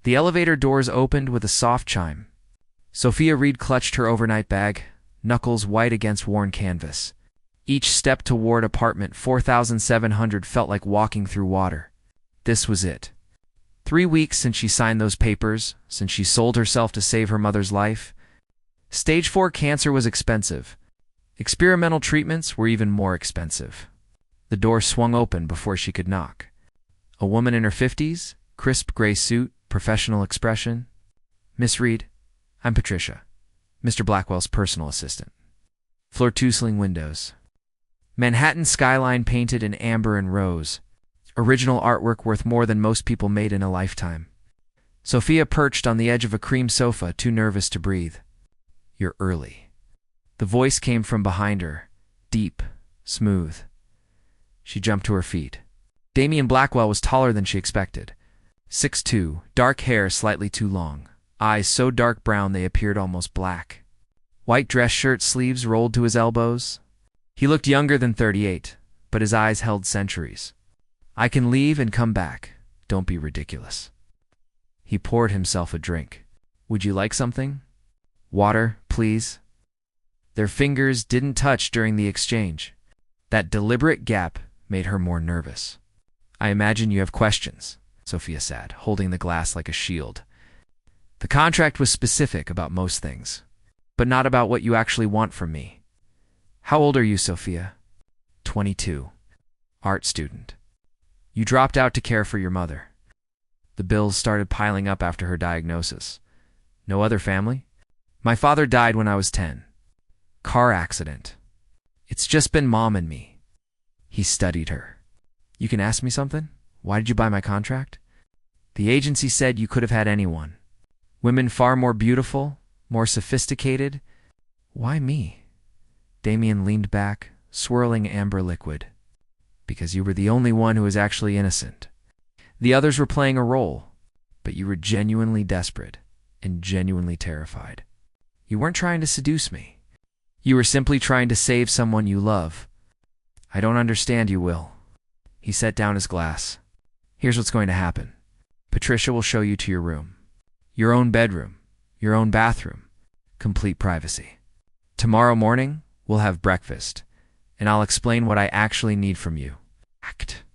The elevator doors opened with a soft chime. Sophia Reed clutched her overnight bag, knuckles white against worn canvas. Each step toward apartment 4700 felt like walking through water. This was it. 3 weeks since she signed those papers, since she sold herself to save her mother's life. Stage 4 cancer was expensive. Experimental treatments were even more expensive. The door swung open before she could knock. A woman in her 50s, crisp gray suit, professional expression. "Miss Reed, I'm Patricia, Mr. Blackwell's personal assistant." Floor-to-ceiling windows. Manhattan skyline painted in amber and rose. Original artwork worth more than most people made in a lifetime. Sophia perched on the edge of a cream sofa, too nervous to breathe. "You're early." The voice came from behind her, deep, smooth. She jumped to her feet. Damian Blackwell was taller than she expected. 6'2", dark hair slightly too long, eyes so dark brown they appeared almost black. White dress shirt sleeves rolled to his elbows. He looked younger than 38, but his eyes held centuries. "I can leave and come back. Don't be ridiculous." He poured himself a drink. "Would you like something?" "Water, please." Their fingers didn't touch during the exchange. That deliberate gap made her more nervous. "I imagine you have questions," Sophia said, holding the glass like a shield. "The contract was specific about most things, but not about what you actually want from me." "How old are you, Sophia?" 22. Art student. "You dropped out to care for your mother." The bills started piling up after her diagnosis. "No other family?" "My father died when I was 10. Car accident. It's just been mom and me." He studied her. "You can ask me something? Why did you buy my contract?" "The agency said you could have had anyone. Women far more beautiful, more sophisticated. Why me?" Damian leaned back, swirling amber liquid. "Because you were the only one who was actually innocent. The others were playing a role, but you were genuinely desperate and genuinely terrified. You weren't trying to seduce me. You were simply trying to save someone you love." "I don't understand you, Will." He set down his glass. "Here's what's going to happen. Patricia will show you to your room. Your own bedroom, your own bathroom, complete privacy. Tomorrow morning, we'll have breakfast, and I'll explain what I actually need from you." "Act."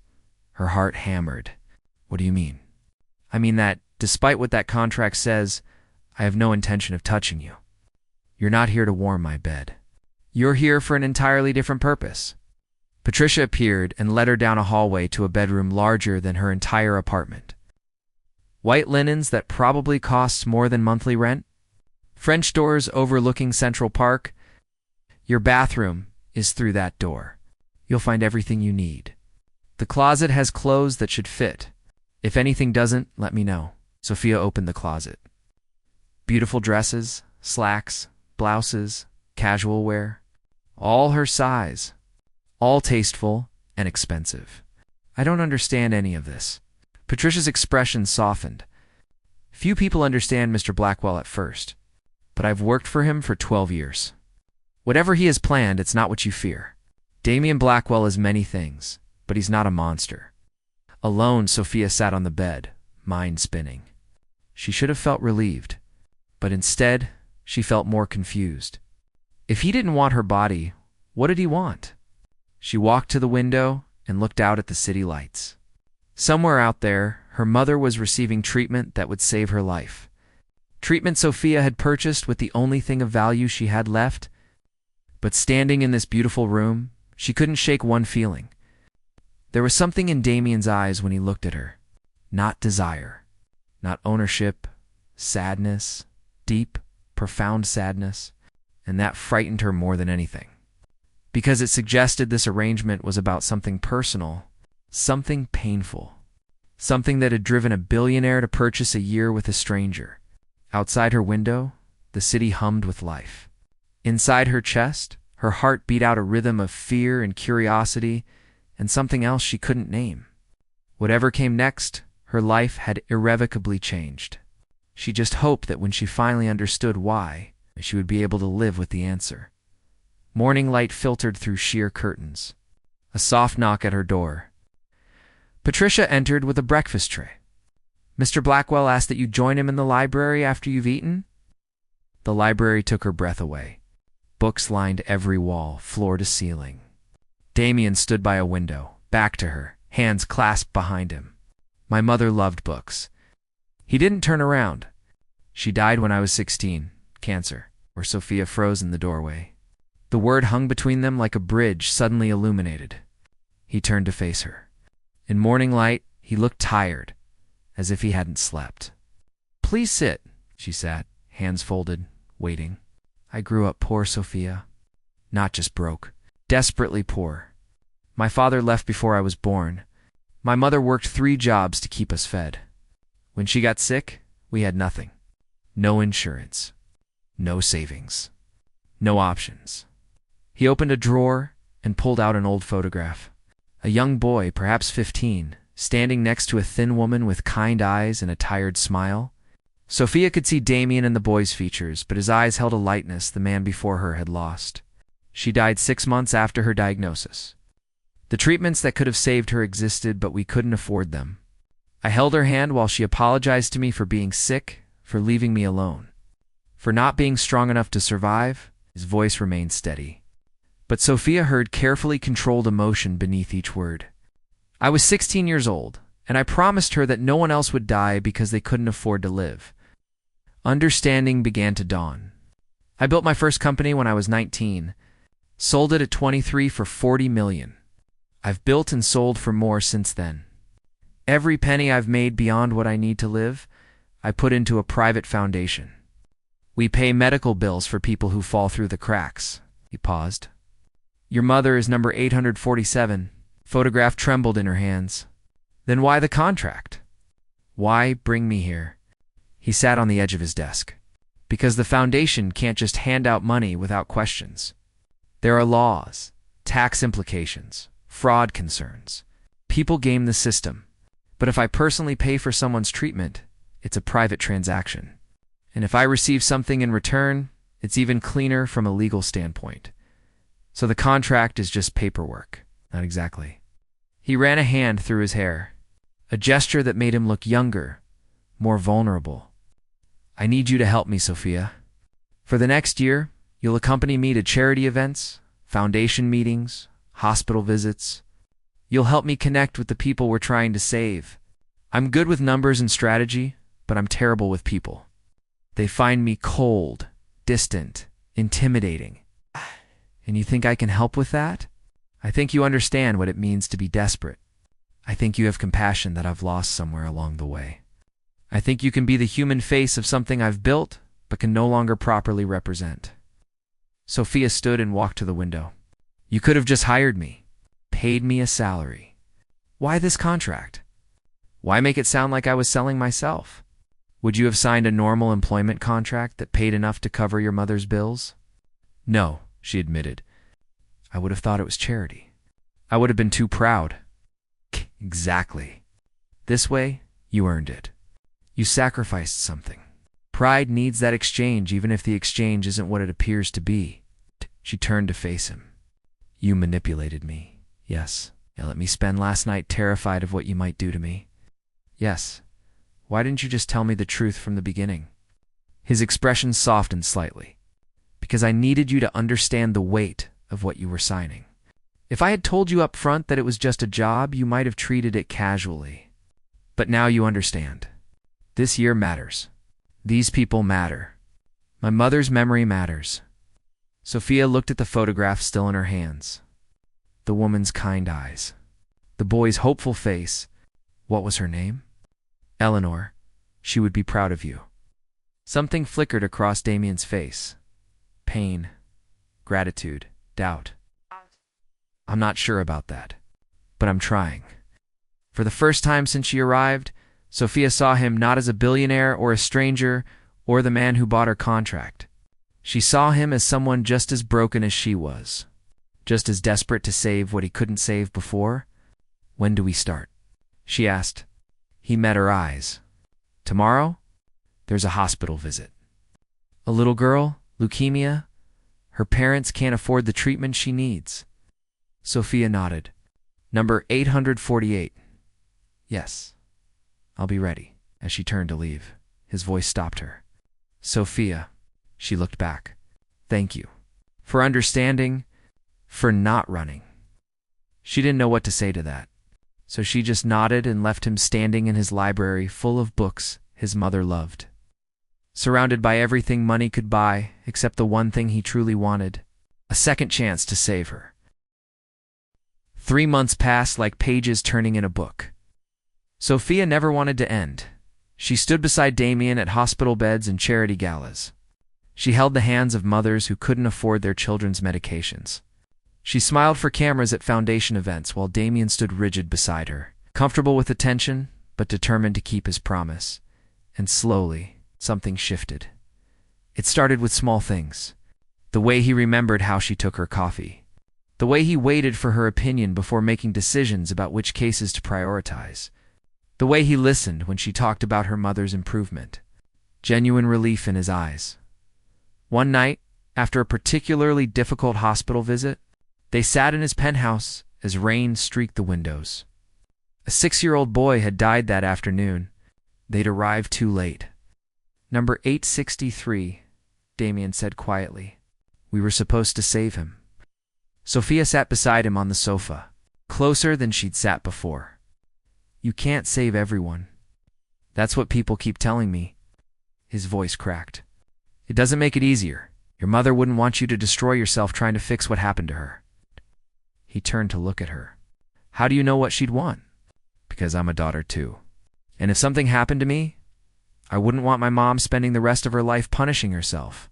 Her heart hammered. "What do you mean?" "I mean that, despite what that contract says, I have no intention of touching you. You're not here to warm my bed. You're here for an entirely different purpose." Patricia appeared and led her down a hallway to a bedroom larger than her entire apartment. White linens that probably cost more than monthly rent. French doors overlooking Central Park. "Your bathroom is through that door. You'll find everything you need. The closet has clothes that should fit. If anything doesn't, let me know." Sophia opened the closet. Beautiful dresses, slacks, blouses, casual wear. All her size. All tasteful and expensive. "I don't understand any of this." Patricia's expression softened. "Few people understand Mr. Blackwell at first, but I've worked for him for 12 years. Whatever he has planned, it's not what you fear. Damian Blackwell is many things, but he's not a monster." Alone, Sophia sat on the bed, mind spinning. She should have felt relieved, but instead, she felt more confused. If he didn't want her body, what did he want? She walked to the window and looked out at the city lights. Somewhere out there, her mother was receiving treatment that would save her life. Treatment Sophia had purchased with the only thing of value she had left. But standing in this beautiful room, she couldn't shake one feeling. There was something in Damian's eyes when he looked at her. Not desire, not ownership, sadness, deep, profound sadness, and that frightened her more than anything. Because it suggested this arrangement was about something personal, something painful, something that had driven a billionaire to purchase a year with a stranger. Outside her window, the city hummed with life. Inside her chest, her heart beat out a rhythm of fear and curiosity and something else she couldn't name. Whatever came next, her life had irrevocably changed. She just hoped that when she finally understood why, she would be able to live with the answer. Morning light filtered through sheer curtains. A soft knock at her door. Patricia entered with a breakfast tray. Mr. Blackwell asked that you join him in the library after you've eaten? The library took her breath away. Books lined every wall, floor to ceiling. Damian stood by a window, back to her, hands clasped behind him. My mother loved books. He didn't turn around. She died when I was 16, cancer, or Sophia froze in the doorway. The word hung between them like a bridge suddenly illuminated. He turned to face her. In morning light, he looked tired, as if he hadn't slept. Please sit, she sat, hands folded, waiting. I grew up poor, Sophia. Not just broke, desperately poor. My father left before I was born. My mother worked 3 jobs to keep us fed. When she got sick, we had nothing. No insurance. No savings. No options. He opened a drawer and pulled out an old photograph. A young boy, perhaps 15, standing next to a thin woman with kind eyes and a tired smile. Sophia could see Damian in the boy's features, but his eyes held a lightness the man before her had lost. She died 6 months after her diagnosis. The treatments that could have saved her existed, but we couldn't afford them. I held her hand while she apologized to me for being sick, for leaving me alone, for not being strong enough to survive. His voice remained steady. But Sophia heard carefully controlled emotion beneath each word. I was 16 years old, and I promised her that no one else would die because they couldn't afford to live. Understanding began to dawn. I built my first company when I was 19, sold it at 23 for $40 million. I've built and sold for more since then. Every penny I've made beyond what I need to live, I put into a private foundation. We pay medical bills for people who fall through the cracks. He paused. Your mother is number 847. Photograph trembled in her hands. Then why the contract? Why bring me here? He sat on the edge of his desk. Because the foundation can't just hand out money without questions. There are laws, tax implications, fraud concerns. People game the system. But if I personally pay for someone's treatment, it's a private transaction. And if I receive something in return, it's even cleaner from a legal standpoint. So the contract is just paperwork. Not exactly. He ran a hand through his hair, a gesture that made him look younger, more vulnerable. I need you to help me, Sophia. For the next year, you'll accompany me to charity events, foundation meetings, hospital visits. You'll help me connect with the people we're trying to save. I'm good with numbers and strategy, but I'm terrible with people. They find me cold, distant, intimidating. And you think I can help with that? I think you understand what it means to be desperate. I think you have compassion that I've lost somewhere along the way. I think you can be the human face of something I've built, but can no longer properly represent. Sophia stood and walked to the window. You could have just hired me, paid me a salary. Why this contract? Why make it sound like I was selling myself? Would you have signed a normal employment contract that paid enough to cover your mother's bills? No, she admitted. I would have thought it was charity. I would have been too proud. Exactly. This way, you earned it. You sacrificed something. Pride needs that exchange, even if the exchange isn't what it appears to be. She turned to face him. You manipulated me. Yes. You let me spend last night terrified of what you might do to me. Yes. Why didn't you just tell me the truth from the beginning? His expression softened slightly. Because I needed you to understand the weight of what you were signing. If I had told you up front that it was just a job, you might have treated it casually. But now you understand. This year matters. These people matter. My mother's memory matters. Sophia looked at the photograph still in her hands. The woman's kind eyes. The boy's hopeful face. What was her name? Eleanor. She would be proud of you. Something flickered across Damian's face. Pain, gratitude, doubt. I'm not sure about that, but I'm trying. For the first time since she arrived, Sophia saw him not as a billionaire or a stranger or the man who bought her contract. She saw him as someone just as broken as she was, just as desperate to save what he couldn't save before. When do we start? She asked. He met her eyes. Tomorrow? There's a hospital visit. A little girl, leukemia. Her parents can't afford the treatment she needs. Sophia nodded. Number 848. Yes, I'll be ready. As she turned to leave, his voice stopped her. Sophia, she looked back. Thank you. For understanding, for not running. She didn't know what to say to that, so she just nodded and left him standing in his library full of books his mother loved. Surrounded by everything money could buy except the one thing he truly wanted, a second chance to save her. 3 months passed like pages turning in a book. Sophia never wanted to end. She stood beside Damian at hospital beds and charity galas. She held the hands of mothers who couldn't afford their children's medications. She smiled for cameras at foundation events while Damian stood rigid beside her, comfortable with attention, but determined to keep his promise. And slowly, something shifted. It started with small things. The way he remembered how she took her coffee. The way he waited for her opinion before making decisions about which cases to prioritize. The way he listened when she talked about her mother's improvement. Genuine relief in his eyes. One night, after a particularly difficult hospital visit, they sat in his penthouse as rain streaked the windows. A 6-year-old boy had died that afternoon. They'd arrived too late. Number 863, Damian said quietly. We were supposed to save him. Sophia sat beside him on the sofa, closer than she'd sat before. You can't save everyone. That's what people keep telling me. His voice cracked. It doesn't make it easier. Your mother wouldn't want you to destroy yourself trying to fix what happened to her. He turned to look at her. How do you know what she'd want? Because I'm a daughter too. And if something happened to me, I wouldn't want my mom spending the rest of her life punishing herself.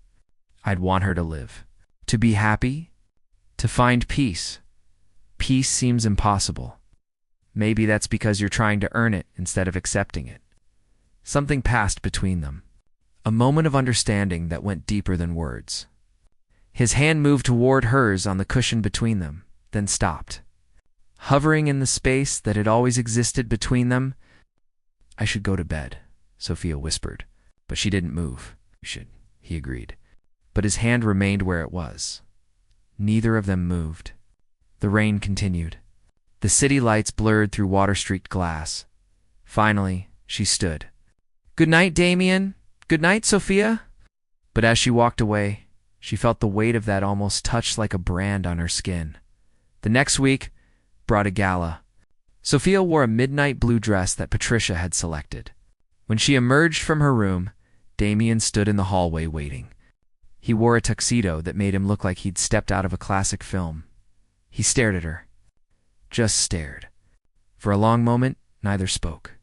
I'd want her to live. To be happy. To find peace. Peace seems impossible. Maybe that's because you're trying to earn it instead of accepting it. Something passed between them. A moment of understanding that went deeper than words. His hand moved toward hers on the cushion between them, then stopped. Hovering in the space that had always existed between them. I should go to bed, Sophia whispered, but she didn't move. You should, he agreed. But his hand remained where it was. Neither of them moved. The rain continued. The city lights blurred through water-streaked glass. Finally, she stood. Good night, Damian. Good night, Sophia. But as she walked away, she felt the weight of that almost touched like a brand on her skin. The next week brought a gala. Sophia wore a midnight blue dress that Patricia had selected. When she emerged from her room, Damian stood in the hallway waiting. He wore a tuxedo that made him look like he'd stepped out of a classic film. He stared at her. Just stared. For a long moment, neither spoke.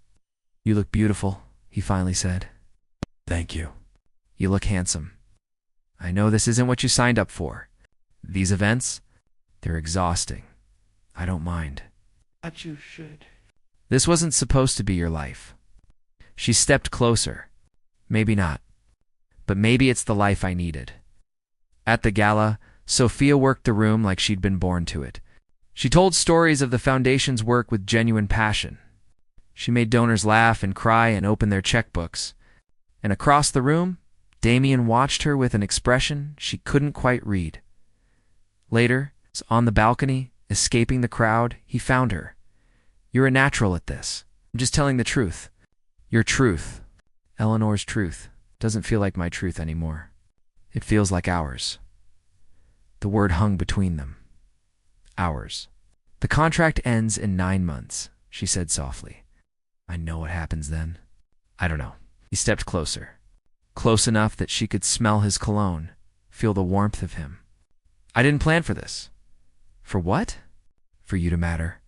You look beautiful, he finally said. Thank you. You look handsome. I know this isn't what you signed up for. These events, they're exhausting. I don't mind. But you should. This wasn't supposed to be your life. She stepped closer. Maybe not. But maybe it's the life I needed. At the gala, Sophia worked the room like she'd been born to it. She told stories of the foundation's work with genuine passion. She made donors laugh and cry and open their checkbooks. And across the room, Damian watched her with an expression she couldn't quite read. Later, on the balcony, escaping the crowd, he found her. You're a natural at this. I'm just telling the truth. Your truth, Eleanor's truth, doesn't feel like my truth anymore. It feels like ours. The word hung between them. Ours. The contract ends in 9 months, she said softly. I know what happens then. I don't know. He stepped closer. Close enough that she could smell his cologne, feel the warmth of him. I didn't plan for this. For what? For you to matter.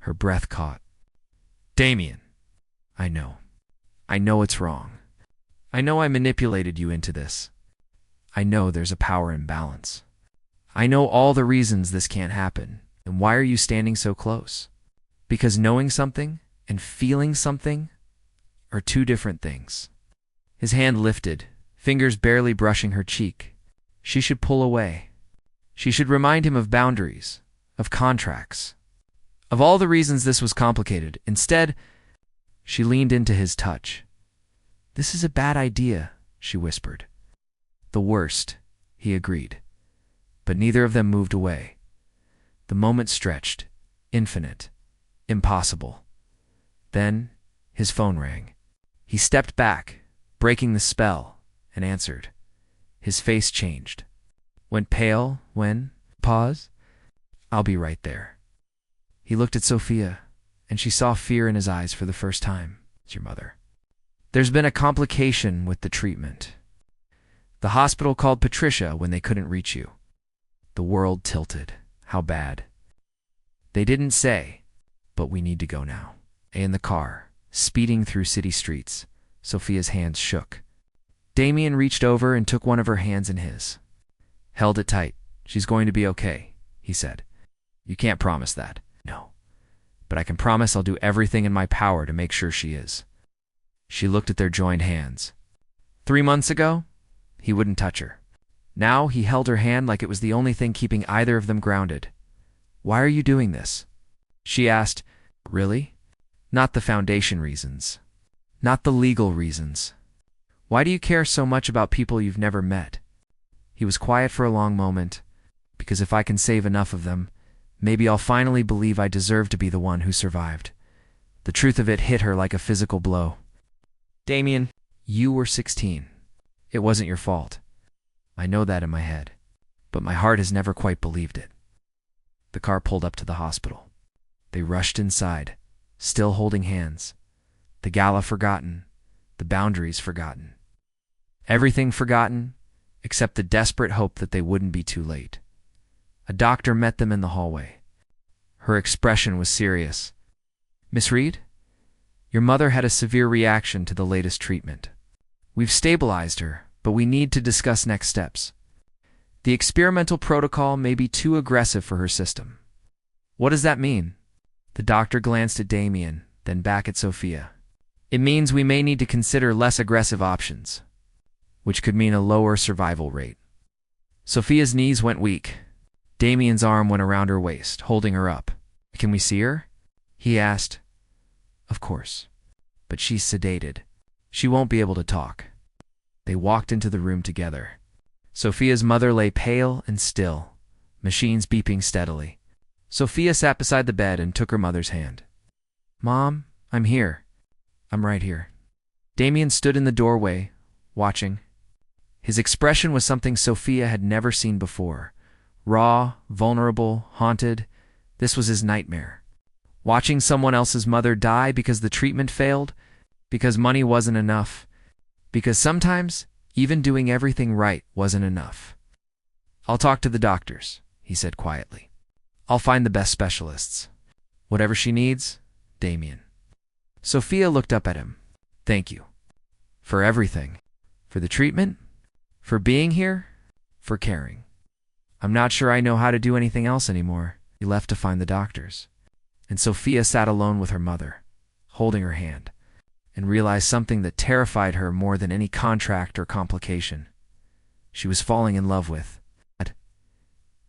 Her breath caught. Damian. I know. I know it's wrong. I know I manipulated you into this. I know there's a power imbalance. I know all the reasons this can't happen, and why are you standing so close? Because knowing something and feeling something are two different things. His hand lifted, fingers barely brushing her cheek. She should pull away. She should remind him of boundaries, of contracts, of all the reasons this was complicated. Instead, she leaned into his touch. This is a bad idea, she whispered. The worst, he agreed. But neither of them moved away. The moment stretched, infinite, impossible. Then, His phone rang. He stepped back, breaking the spell, and answered. His face changed. Went pale when, pause, I'll be right there. He looked at Sophia, and she saw fear in his eyes for the first time. It's your mother. There's been a complication with the treatment. The hospital called Patricia when they couldn't reach you. The world tilted. How bad? They didn't say, but we need to go now. In the car, speeding through city streets, Sophia's hands shook. Damian reached over and took one of her hands in his. Held it tight. She's going to be okay, he said. You can't promise that. No. But I can promise I'll do everything in my power to make sure she is. She looked at their joined hands. 3 months ago, he wouldn't touch her. Now he held her hand like it was the only thing keeping either of them grounded. Why are you doing this? She asked. Really? Not the foundation reasons. Not the legal reasons. Why do you care so much about people you've never met? He was quiet for a long moment. Because if I can save enough of them, maybe I'll finally believe I deserve to be the one who survived. The truth of it hit her like a physical blow. Damian, you were 16. It wasn't your fault. I know that in my head, but my heart has never quite believed it. The car pulled up to the hospital. They rushed inside, still holding hands. The gala forgotten, the boundaries forgotten. Everything forgotten, except the desperate hope that they wouldn't be too late. A doctor met them in the hallway. Her expression was serious. Miss Reed, your mother had a severe reaction to the latest treatment. We've stabilized her, but we need to discuss next steps. The experimental protocol may be too aggressive for her system. What does that mean? The doctor glanced at Damian, then back at Sophia. It means we may need to consider less aggressive options, which could mean a lower survival rate. Sophia's knees went weak. Damian's arm went around her waist, holding her up. Can we see her? He asked. Of course. But she's sedated. She won't be able to talk. They walked into the room together. Sophia's mother lay pale and still, machines beeping steadily. Sophia sat beside the bed and took her mother's hand. Mom, I'm here. I'm right here. Damian stood in the doorway, watching. His expression was something Sophia had never seen before. Raw, vulnerable, haunted. This was his nightmare. Watching someone else's mother die because the treatment failed, because money wasn't enough, because sometimes even doing everything right wasn't enough. I'll talk to the doctors, he said quietly. I'll find the best specialists. Whatever she needs, Damian. Sophia looked up at him. Thank you. For everything. For the treatment. For being here. For caring. I'm not sure I know how to do anything else anymore. He left to find the doctors. And Sophia sat alone with her mother, holding her hand, and realized something that terrified her more than any contract or complication. She was falling in love with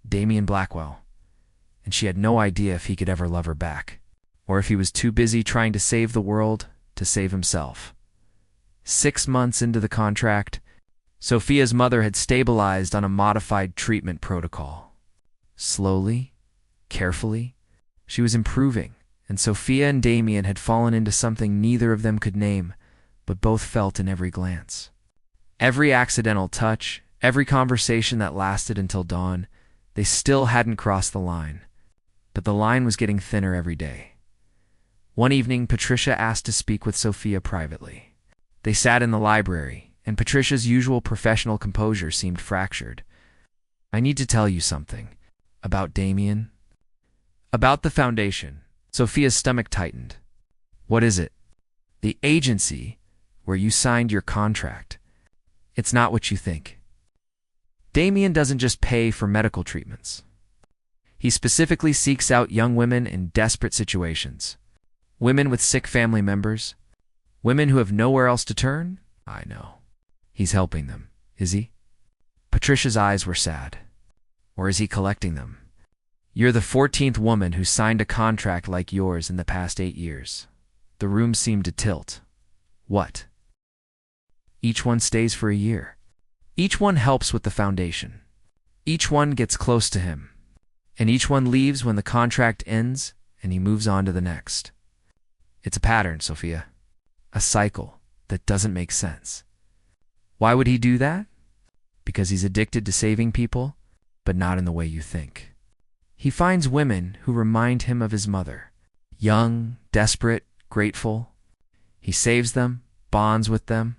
Damian Blackwell, and she had no idea if he could ever love her back, or if he was too busy trying to save the world to save himself. 6 months into the contract, Sophia's mother had stabilized on a modified treatment protocol. Slowly, carefully, she was improving, and Sophia and Damian had fallen into something neither of them could name, but both felt in every glance. Every accidental touch, every conversation that lasted until dawn, they still hadn't crossed the line. But the line was getting thinner every day. One evening, Patricia asked to speak with Sophia privately. They sat in the library, and Patricia's usual professional composure seemed fractured. I need to tell you something. About Damian. About the foundation. Sophia's stomach tightened. What is it? The agency where you signed your contract. It's not what you think. Damian doesn't just pay for medical treatments. He specifically seeks out young women in desperate situations. Women with sick family members. Women who have nowhere else to turn. I know. He's helping them, is he? Patricia's eyes were sad. Or is he collecting them? You're the 14th woman who signed a contract like yours in the past 8 years. The room seemed to tilt. What? Each one stays for a year. Each one helps with the foundation. Each one gets close to him. And each one leaves when the contract ends and he moves on to the next. It's a pattern, Sophia. A cycle that doesn't make sense. Why would he do that? Because he's addicted to saving people, but not in the way you think. He finds women who remind him of his mother. Young, desperate, grateful. He saves them, bonds with them,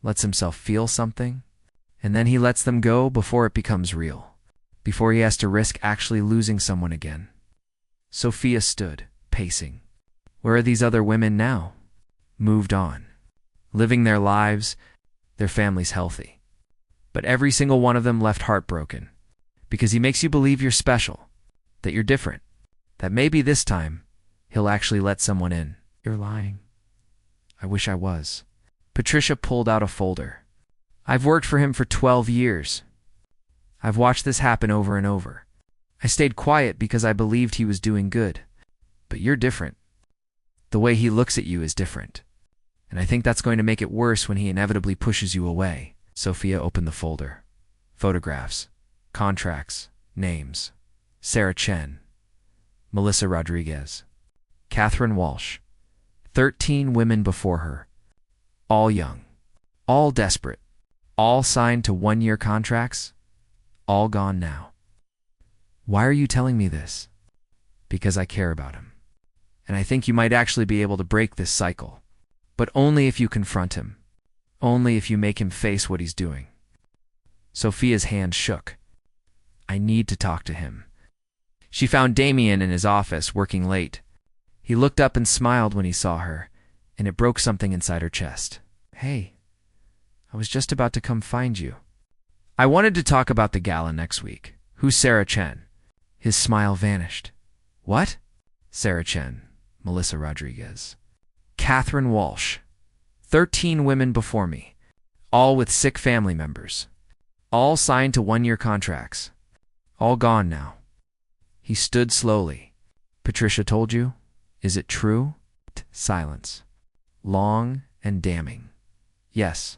lets himself feel something, and then he lets them go before it becomes real, before he has to risk actually losing someone again. Sophia stood, pacing. Where are these other women now? Moved on, living their lives, their families healthy. But every single one of them left heartbroken, because he makes you believe you're special, that you're different, that maybe this time he'll actually let someone in. You're lying. I wish I was. Patricia pulled out a folder. I've worked for him for 12 years. I've watched this happen over and over. I stayed quiet because I believed he was doing good. But you're different. The way he looks at you is different. And I think that's going to make it worse when he inevitably pushes you away. Sophia opened the folder. Photographs, contracts, names. Sarah Chen, Melissa Rodriguez, Catherine Walsh. 13 women before her. All young, all desperate, all signed to one-year contracts, all gone now. Why are you telling me this? Because I care about him. And I think you might actually be able to break this cycle. But only if you confront him. Only if you make him face what he's doing. Sophia's hand shook. I need to talk to him. She found Damian in his office, working late. He looked up and smiled when he saw her, and it broke something inside her chest. Hey, I was just about to come find you. I wanted to talk about the gala next week. Who's Sarah Chen? His smile vanished. What? Sarah Chen, Melissa Rodriguez. Catherine Walsh. 13 women before me, all with sick family members. All signed to one-year contracts. All gone now. He stood slowly. Patricia told you? Is it true? Silence. Long and damning. Yes.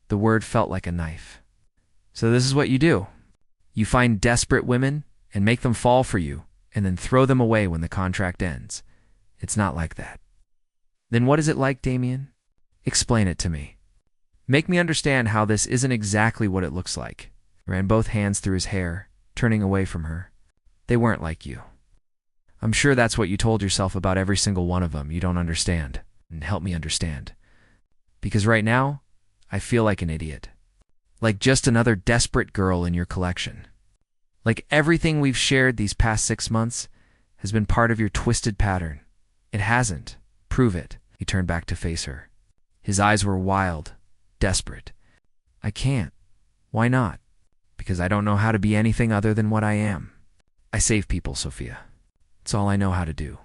The word felt like a knife. So this is what you do. You find desperate women and make them fall for you, and then throw them away when the contract ends. It's not like that. Then what is it like, Damian? Explain it to me. Make me understand how this isn't exactly what it looks like. He ran both hands through his hair, turning away from her. They weren't like you. I'm sure that's what you told yourself about every single one of them. You don't understand. And help me understand. Because right now, I feel like an idiot. Like just another desperate girl in your collection. Like everything we've shared these past 6 months has been part of your twisted pattern. It hasn't. Prove it. He turned back to face her. His eyes were wild, desperate. I can't. Why not? Because I don't know how to be anything other than what I am. I save people, Sophia. It's all I know how to do.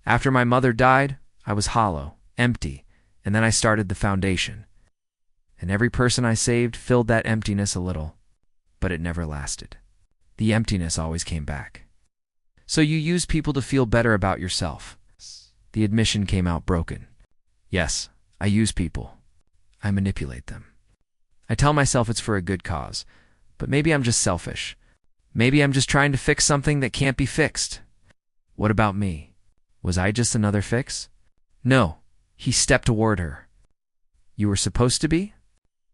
After my mother died, I was hollow, empty, and then I started the foundation. And every person I saved filled that emptiness a little, but it never lasted. The emptiness always came back. So you use people to feel better about yourself. The admission came out broken. Yes, I use people. I manipulate them. I tell myself it's for a good cause, but maybe I'm just selfish. Maybe I'm just trying to fix something that can't be fixed. What about me? Was I just another fix? No. He stepped toward her. You were supposed to be?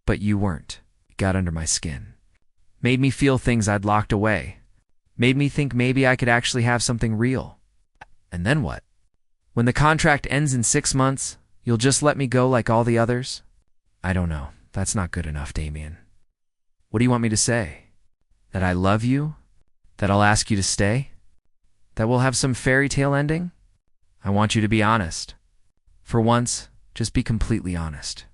But you weren't. It got under my skin. Made me feel things I'd locked away. Made me think maybe I could actually have something real. And then what? When the contract ends in 6 months, you'll just let me go like all the others? I don't know. That's not good enough, Damian. What do you want me to say? That I love you? That I'll ask you to stay? That we'll have some fairy tale ending? I want you to be honest. For once, just be completely honest.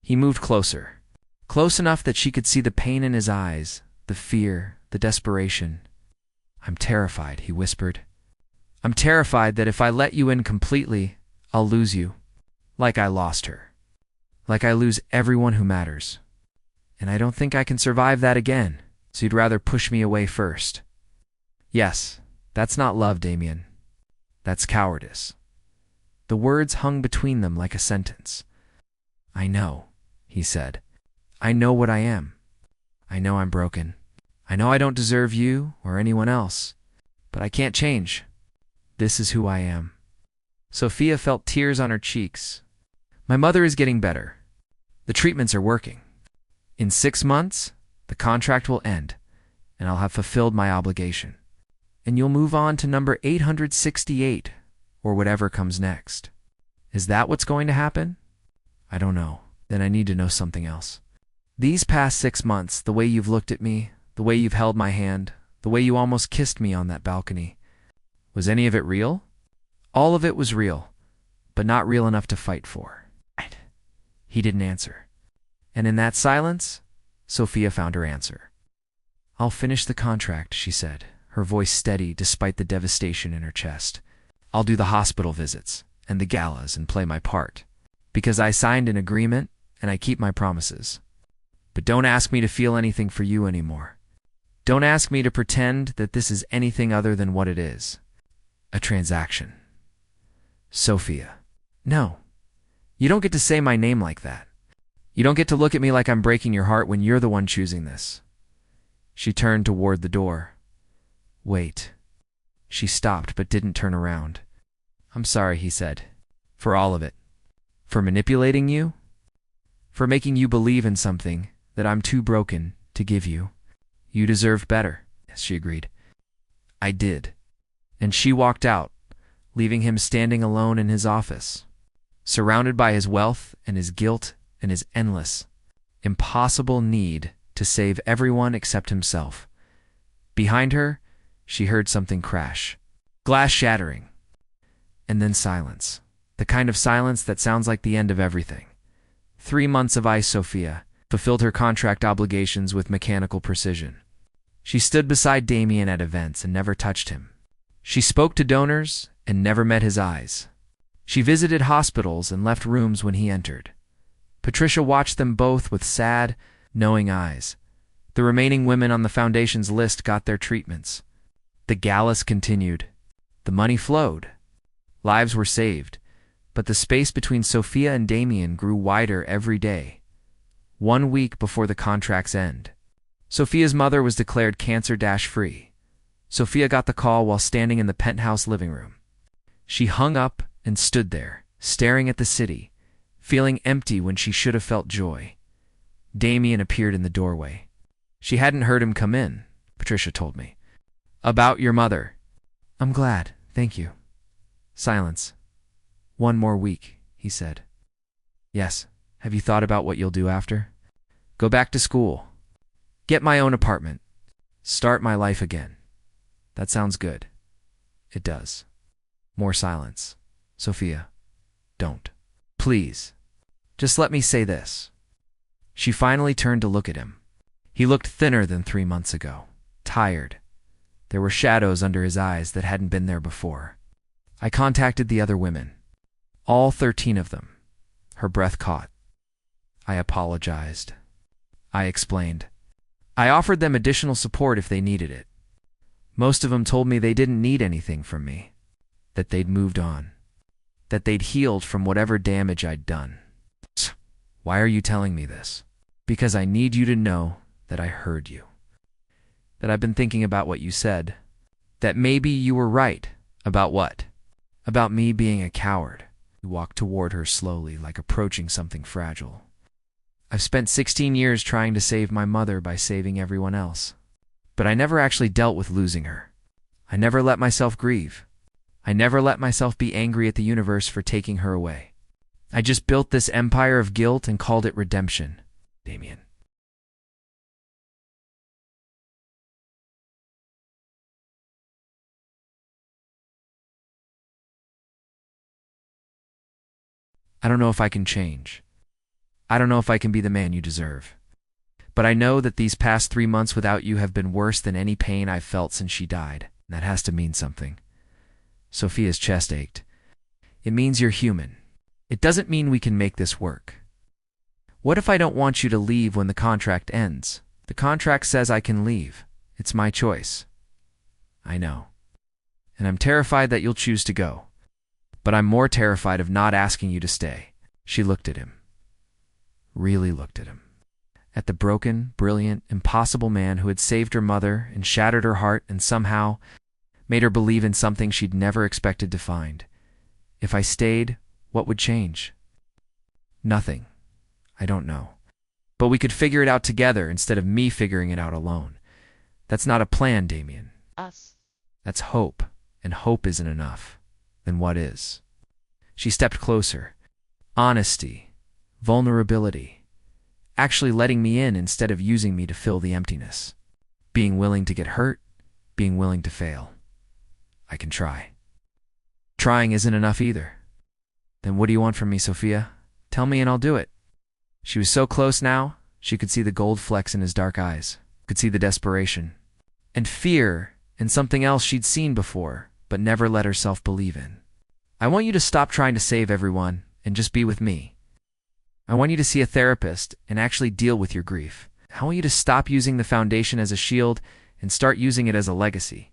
He moved closer. Close enough that she could see the pain in his eyes, the fear, the desperation. I'm terrified, he whispered. I'm terrified that if I let you in completely, I'll lose you. Like I lost her. Like I lose everyone who matters. And I don't think I can survive that again, so you'd rather push me away first. Yes, that's not love, Damian. That's cowardice. The words hung between them like a sentence. I know, he said. I know what I am. I know I'm broken. I know I don't deserve you or anyone else. But I can't change. This is who I am. Sophia felt tears on her cheeks. My mother is getting better. The treatments are working. In 6 months, the contract will end, and I'll have fulfilled my obligation. And you'll move on to number 868, or whatever comes next. Is that what's going to happen? I don't know. Then I need to know something else. These past 6 months, the way you've looked at me, the way you've held my hand, the way you almost kissed me on that balcony, was any of it real? All of it was real, but not real enough to fight for. He didn't answer. And in that silence, Sophia found her answer. I'll finish the contract, she said, her voice steady despite the devastation in her chest. I'll do the hospital visits and the galas and play my part, because I signed an agreement and I keep my promises. But don't ask me to feel anything for you anymore. Don't ask me to pretend that this is anything other than what it is. A transaction. Sophia. No. You don't get to say my name like that. You don't get to look at me like I'm breaking your heart when you're the one choosing this. She turned toward the door. Wait. She stopped but didn't turn around. I'm sorry, he said. For all of it. For manipulating you. For making you believe in something that I'm too broken to give you. You deserved better. Yes, she agreed. I did. And she walked out, leaving him standing alone in his office, surrounded by his wealth and his guilt and his endless, impossible need to save everyone except himself. Behind her, she heard something crash, glass shattering, and then silence, the kind of silence that sounds like the end of everything. 3 months of ice, Sophia fulfilled her contract obligations with mechanical precision. She stood beside Damian at events and never touched him. She spoke to donors and never met his eyes. She visited hospitals and left rooms when he entered. Patricia watched them both with sad, knowing eyes. The remaining women on the foundation's list got their treatments. The galas continued. The money flowed. Lives were saved. But the space between Sophia and Damian grew wider every day. 1 week before the contract's end, Sophia's mother was declared cancer-free. Sophia got the call while standing in the penthouse living room. She hung up and stood there, staring at the city, feeling empty when she should have felt joy. Damian appeared in the doorway. She hadn't heard him come in, Patricia told me. About your mother. I'm glad, thank you. Silence. 1 more week, he said. Yes. Have you thought about what you'll do after? Go back to school. Get my own apartment. Start my life again. That sounds good. It does. More silence. Sophia, don't. Please. Just let me say this. She finally turned to look at him. He looked thinner than 3 months ago. Tired. There were shadows under his eyes that hadn't been there before. I contacted the other women. All 13 of them. Her breath caught. I apologized. I explained. I offered them additional support if they needed it. Most of them told me they didn't need anything from me, that they'd moved on, that they'd healed from whatever damage I'd done. Why are you telling me this? Because I need you to know that I heard you, that I've been thinking about what you said, that maybe you were right. About what? About me being a coward. He walked toward her slowly, like approaching something fragile. I've spent 16 years trying to save my mother by saving everyone else. But I never actually dealt with losing her. I never let myself grieve. I never let myself be angry at the universe for taking her away. I just built this empire of guilt and called it redemption. Damian. I don't know if I can change. I don't know if I can be the man you deserve. But I know that these past 3 months without you have been worse than any pain I've felt since she died. That has to mean something. Sophia's chest ached. It means you're human. It doesn't mean we can make this work. What if I don't want you to leave when the contract ends? The contract says I can leave. It's my choice. I know. And I'm terrified that you'll choose to go. But I'm more terrified of not asking you to stay. She looked at him. Really looked at him. At the broken, brilliant, impossible man who had saved her mother and shattered her heart and somehow made her believe in something she'd never expected to find. If I stayed, what would change? Nothing. I don't know. But we could figure it out together instead of me figuring it out alone. That's not a plan, Damian. Us. That's hope, and hope isn't enough. Then what is? She stepped closer. Honesty, vulnerability, actually letting me in instead of using me to fill the emptiness. Being willing to get hurt, being willing to fail. I can try. Trying isn't enough either. Then what do you want from me, Sophia? Tell me and I'll do it. She was so close now, she could see the gold flecks in his dark eyes, could see the desperation, and fear in something else she'd seen before, but never let herself believe in. I want you to stop trying to save everyone and just be with me. I want you to see a therapist and actually deal with your grief. I want you to stop using the foundation as a shield and start using it as a legacy.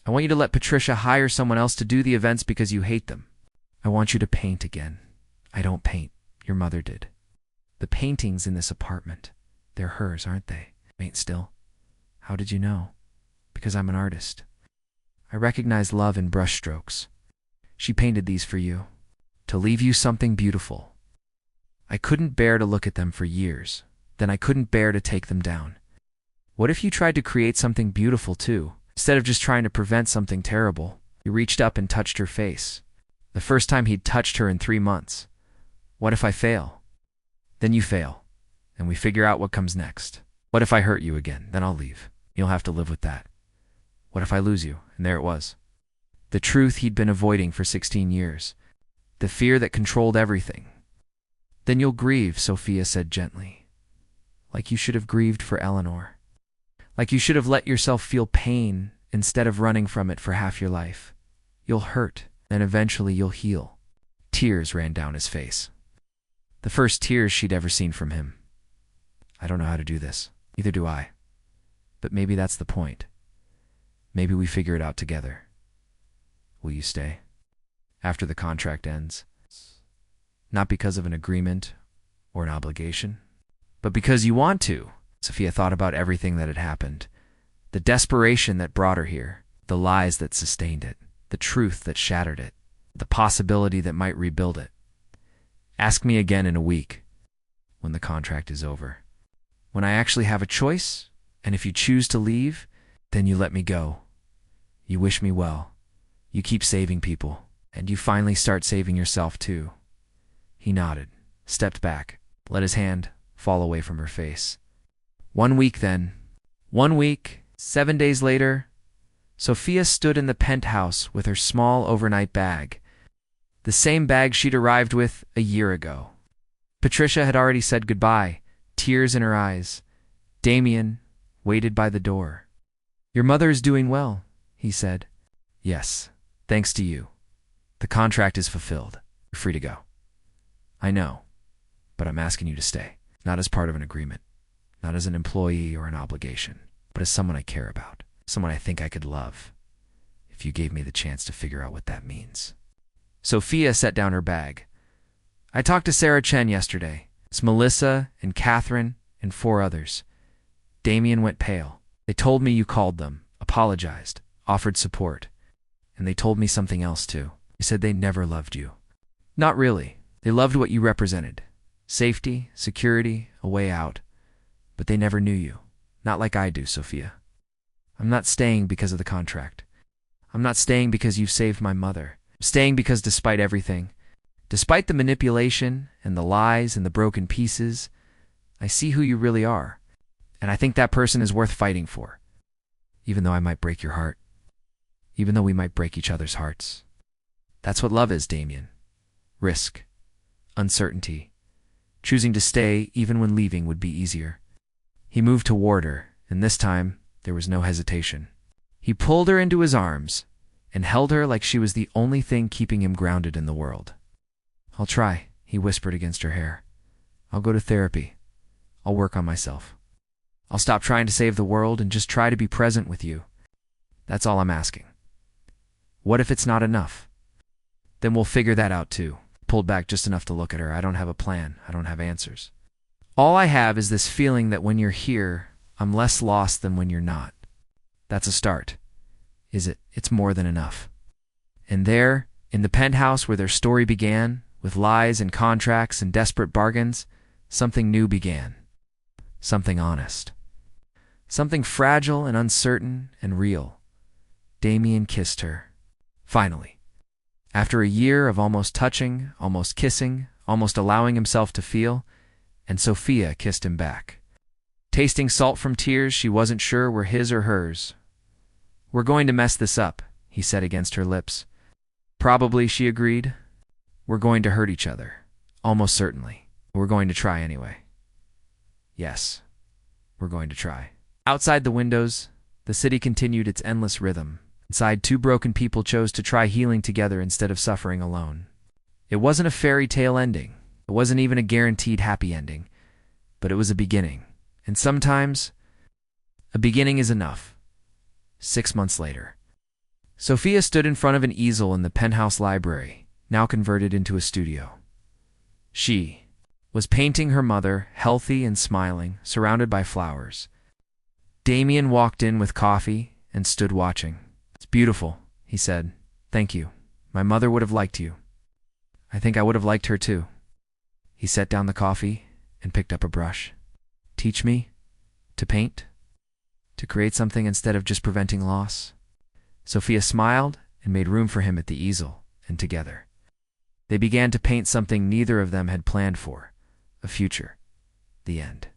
I want you to let Patricia hire someone else to do the events because you hate them. I want you to paint again. I don't paint. Your mother did. The paintings in this apartment, they're hers, aren't they? Paint still. How did you know? Because I'm an artist. I recognize love in brushstrokes. She painted these for you, to leave you something beautiful. I couldn't bear to look at them for years. Then I couldn't bear to take them down. What if you tried to create something beautiful too, instead of just trying to prevent something terrible? He reached up and touched her face. The first time he'd touched her in 3 months. What if I fail? Then you fail, and we figure out what comes next. What if I hurt you again? Then I'll leave. You'll have to live with that. What if I lose you? And there it was. The truth he'd been avoiding for 16 years. The fear that controlled everything. Then you'll grieve, Sophia said gently. Like you should have grieved for Eleanor. Like you should have let yourself feel pain instead of running from it for half your life. You'll hurt, and eventually you'll heal. Tears ran down his face. The first tears she'd ever seen from him. I don't know how to do this. Neither do I. But maybe that's the point. Maybe we figure it out together. Will you stay? After the contract ends. Not because of an agreement or an obligation, but because you want to. Sophia thought about everything that had happened. The desperation that brought her here. The lies that sustained it. The truth that shattered it. The possibility that might rebuild it. Ask me again in a week, when the contract is over. When I actually have a choice, and if you choose to leave, then you let me go. You wish me well. You keep saving people, and you finally start saving yourself too. He nodded, stepped back, let his hand fall away from her face. 1 week then. 1 week, 7 days later, Sophia stood in the penthouse with her small overnight bag. The same bag she'd arrived with a year ago. Patricia had already said goodbye, tears in her eyes. Damian waited by the door. Your mother is doing well, he said. Yes, thanks to you. The contract is fulfilled. You're free to go. I know, but I'm asking you to stay. Not as part of an agreement, not as an employee or an obligation, but as someone I care about, someone I think I could love, if you gave me the chance to figure out what that means. Sophia set down her bag. I talked to Sarah Chen yesterday. It's Melissa and Catherine and 4 others. Damian went pale. They told me you called them, apologized, offered support. And they told me something else too. They said they never loved you. Not really. They loved what you represented. Safety, security, a way out. But they never knew you. Not like I do, Sophia. I'm not staying because of the contract. I'm not staying because you've saved my mother. I'm staying because despite everything, despite the manipulation and the lies and the broken pieces, I see who you really are. And I think that person is worth fighting for. Even though I might break your heart. Even though we might break each other's hearts. That's what love is, Damian. Risk. Uncertainty. Choosing to stay even when leaving would be easier. He moved toward her, and this time there was no hesitation. He pulled her into his arms and held her like she was the only thing keeping him grounded in the world. I'll try, he whispered against her hair. I'll go to therapy. I'll work on myself. I'll stop trying to save the world and just try to be present with you. That's all I'm asking. What if it's not enough? Then we'll figure that out too. Pulled back just enough to look at her. I don't have a plan. I don't have answers. All I have is this feeling that when you're here, I'm less lost than when you're not. That's a start. Is it? It's more than enough. And there, in the penthouse where their story began, With lies and contracts and desperate bargains, something new began. Something honest. Something fragile and uncertain and real. Damian kissed her. Finally. After a year of almost touching, almost kissing, almost allowing himself to feel, and Sophia kissed him back. Tasting salt from tears she wasn't sure were his or hers. "We're going to mess this up," he said against her lips. "Probably," she agreed. "We're going to hurt each other. Almost certainly. We're going to try anyway." Yes, we're going to try. Outside the windows, the city continued its endless rhythm. Inside, two broken people chose to try healing together instead of suffering alone. It wasn't a fairy tale ending. It wasn't even a guaranteed happy ending. But it was a beginning. And sometimes, a beginning is enough. 6 months later. Sophia stood in front of an easel in the penthouse library, now converted into a studio. She was painting her mother, healthy and smiling, surrounded by flowers. Damian walked in with coffee and stood watching. "It's beautiful," he said. "Thank you. My mother would have liked you." "I think I would have liked her too." He set down the coffee and picked up a brush. "Teach me to paint? To create something instead of just preventing loss?" Sophia smiled and made room for him at the easel, and together they began to paint something neither of them had planned for. A future. The end.